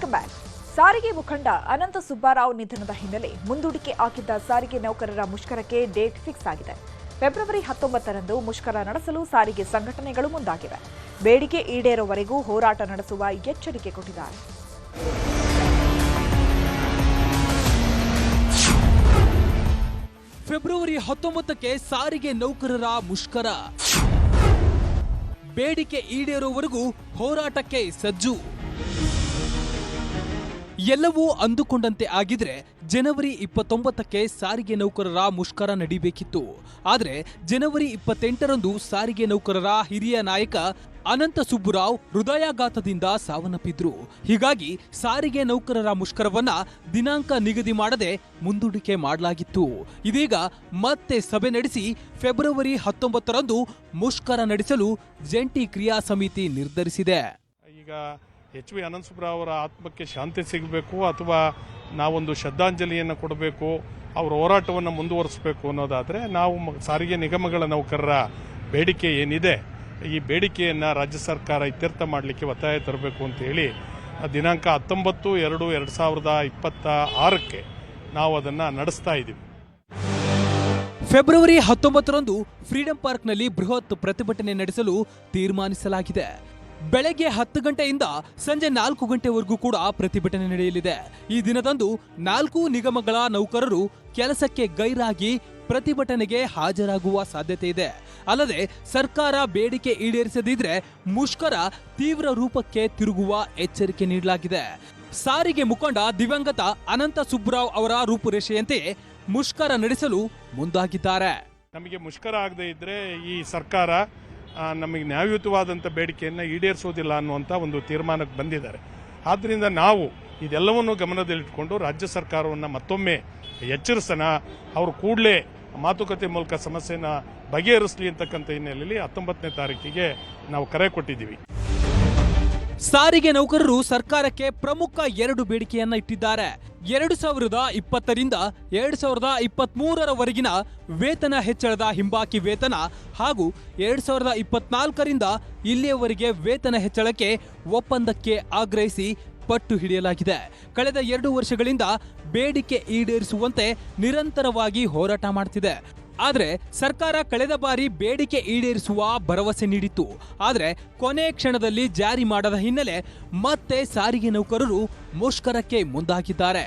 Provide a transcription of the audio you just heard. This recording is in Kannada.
Welcome back. ಸಾರಿಗೆ ಮುಖಂಡ ಅನಂತ ಸುಬ್ಬರಾವ್ ನಿಧನದ ಹಿನ್ನೆಲೆ ಮುಂದೂಡಿಕೆ ಆಗಿದ್ದ ಸಾರಿಗೆ ನೌಕರರ ಮುಷ್ಕರಕ್ಕೆ ಡೇಟ್ ಫಿಕ್ಸ್ ಆಗಿದೆ. ಫೆಬ್ರವರಿ 19ರಂದು ಮುಷ್ಕರ ನಡೆಸಲು ಸಾರಿಗೆ ಸಂಘಟನೆಗಳು ಮುಂದಾಗಿವೆ. ಬೇಡಿಕೆ ಈಡೇರುವವರೆಗೂ ಹೋರಾಟ ನಡೆಸುವ ಎಚ್ಚರಿಕೆ ಕೊಟ್ಟಿದ್ದಾರೆ. ಫೆಬ್ರವರಿ 19ಕ್ಕೆ ಸಾರಿಗೆ ನೌಕರರ ಮುಷ್ಕರ. ಬೇಡಿಕೆ ಈಡೇರುವವರೆಗೂ ಹೋರಾಟಕ್ಕೆ ಸಜ್ಜು. ಎಲ್ಲವೂ ಅಂದುಕೊಂಡಂತೆ ಆಗಿದ್ರೆ ಜನವರಿ 29ಕ್ಕೆ ಸಾರಿಗೆ ನೌಕರರ ಮುಷ್ಕರ ನಡೀಬೇಕಿತ್ತು. ಆದರೆ ಜನವರಿ 28ರಂದು ಸಾರಿಗೆ ನೌಕರರ ಹಿರಿಯ ನಾಯಕ ಅನಂತ ಸುಬ್ಬರಾವ್ ಹೃದಯಾಘಾತದಿಂದ ಸಾವನ್ನಪ್ಪಿದ್ರು. ಹೀಗಾಗಿ ಸಾರಿಗೆ ನೌಕರರ ಮುಷ್ಕರವನ್ನ ದಿನಾಂಕ ನಿಗದಿ ಮಾಡದೆ ಮುಂದೂಡಿಕೆ ಮಾಡಲಾಗಿತ್ತು. ಇದೀಗ ಮತ್ತೆ ಸಭೆ ನಡೆಸಿ ಫೆಬ್ರವರಿ 19ರಂದು ಮುಷ್ಕರ ನಡೆಸಲು ಜಂಟಿ ಕ್ರಿಯಾ ಸಮಿತಿ ನಿರ್ಧರಿಸಿದೆ. ಈಗ ಎಚ್.ವಿ. ಅನಂತ ಸುಬ್ಬರಾವ್ ಅವರ ಆತ್ಮಕ್ಕೆ ಶಾಂತಿ ಸಿಗಬೇಕು ಅಥವಾ ನಾವೊಂದು ಶ್ರದ್ಧಾಂಜಲಿಯನ್ನು ಕೊಡಬೇಕು, ಅವರ ಹೋರಾಟವನ್ನು ಮುಂದುವರಿಸಬೇಕು ಅನ್ನೋದಾದರೆ ನಾವು ಸಾರಿಗೆ ನಿಗಮಗಳ ನೌಕರರ ಬೇಡಿಕೆ ಏನಿದೆ ಈ ಬೇಡಿಕೆಯನ್ನು ರಾಜ್ಯ ಸರ್ಕಾರ ಇತ್ಯರ್ಥ ಮಾಡಲಿಕ್ಕೆ ಒತ್ತಾಯ ತರಬೇಕು ಅಂತ ಹೇಳಿ ದಿನಾಂಕ 19/2/2026ಕ್ಕೆ ನಾವು ಅದನ್ನು ನಡೆಸ್ತಾ ಇದ್ದೀವಿ. ಫೆಬ್ರವರಿ 19ರಂದು ಫ್ರೀಡಂ ಪಾರ್ಕ್ನಲ್ಲಿ ಬೃಹತ್ ಪ್ರತಿಭಟನೆ ನಡೆಸಲು ತೀರ್ಮಾನಿಸಲಾಗಿದೆ. ಬೆಳಗ್ಗೆ 10 ಗಂಟೆಯಿಂದ ಸಂಜೆ 4 ಗಂಟೆವರೆಗೂ ಕೂಡ ಪ್ರತಿಭಟನೆ ನಡೆಯಲಿದೆ. ಈ ದಿನದಂದು 4 ನಿಗಮಗಳ ನೌಕರರು ಕೆಲಸಕ್ಕೆ ಗೈರಾಗಿ ಪ್ರತಿಭಟನೆಗೆ ಹಾಜರಾಗುವ ಸಾಧ್ಯತೆ ಇದೆ. ಅಲ್ಲದೆ ಸರ್ಕಾರ ಬೇಡಿಕೆ ಈಡೇರಿಸದಿದ್ರೆ ಮುಷ್ಕರ ತೀವ್ರ ರೂಪಕ್ಕೆ ತಿರುಗುವ ಎಚ್ಚರಿಕೆ ನೀಡಲಾಗಿದೆ. ಸಾರಿಗೆ ಮುಖಂಡ ದಿವಂಗತ ಅನಂತ ಸುಬ್ಬರಾವ್ ಅವರ ರೂಪುರೇಷೆಯಂತೆಯೇ ಮುಷ್ಕರ ನಡೆಸಲು ಮುಂದಾಗಿದ್ದಾರೆ. ನಮಗೆ ಮುಷ್ಕರ ಆಗದೇ ಇದ್ರೆ ಈ ಸರ್ಕಾರ ನಮಗೆ ನ್ಯಾಯಯುತವಾದಂಥ ಬೇಡಿಕೆಯನ್ನು ಈಡೇರಿಸೋದಿಲ್ಲ ಅನ್ನುವಂಥ ಒಂದು ತೀರ್ಮಾನಕ್ಕೆ ಬಂದಿದ್ದಾರೆ. ಆದ್ದರಿಂದ ನಾವು ಇದೆಲ್ಲವನ್ನು ಗಮನದಲ್ಲಿಟ್ಟುಕೊಂಡು ರಾಜ್ಯ ಸರ್ಕಾರವನ್ನು ಮತ್ತೊಮ್ಮೆ ಎಚ್ಚರಿಸೋಣ, ಅವರು ಕೂಡಲೇ ಮಾತುಕತೆ ಮೂಲಕ ಸಮಸ್ಯೆನ ಬಗೆಹರಿಸಲಿ ಅಂತಕ್ಕಂಥ ಹಿನ್ನೆಲೆಯಲ್ಲಿ 19ನೇ ತಾರೀಕಿಗೆ ನಾವು ಕರೆ ಕೊಟ್ಟಿದ್ದೀವಿ. ಸಾರಿಗೆ ನೌಕರರು ಸರ್ಕಾರಕ್ಕೆ ಪ್ರಮುಖ 2 ಬೇಡಿಕೆಯನ್ನ ಇಟ್ಟಿದ್ದಾರೆ. 2020ರಿಂದ 2023ರವರೆಗಿನ ವೇತನ ಹೆಚ್ಚಳದ ಹಿಂಬಾಕಿ ವೇತನ ಹಾಗೂ 2024ರಿಂದ ಇಲ್ಲಿಯವರೆಗೆ ವೇತನ ಹೆಚ್ಚಳಕ್ಕೆ ಒಪ್ಪಂದಕ್ಕೆ ಆಗ್ರಹಿಸಿ ಪಟ್ಟು ಹಿಡಿಯಲಾಗಿದೆ. ಕಳೆದ 2 ವರ್ಷಗಳಿಂದ ಬೇಡಿಕೆ ಈಡೇರಿಸುವಂತೆ ನಿರಂತರವಾಗಿ ಹೋರಾಟ ಮಾಡುತ್ತಿದೆ. ಆದರೆ ಸರ್ಕಾರ ಕಳೆದ ಬಾರಿ ಬೇಡಿಕೆ ಈಡೇರಿಸುವ ಭರವಸೆ ನೀಡಿತ್ತು. ಆದರೆ ಕೊನೆ ಕ್ಷಣದಲ್ಲಿ ಜಾರಿ ಮಾಡದ ಹಿನ್ನೆಲೆ ಮತ್ತೆ ಸಾರಿಗೆ ನೌಕರರು ಮುಷ್ಕರಕ್ಕೆ ಮುಂದಾಗಿದ್ದಾರೆ.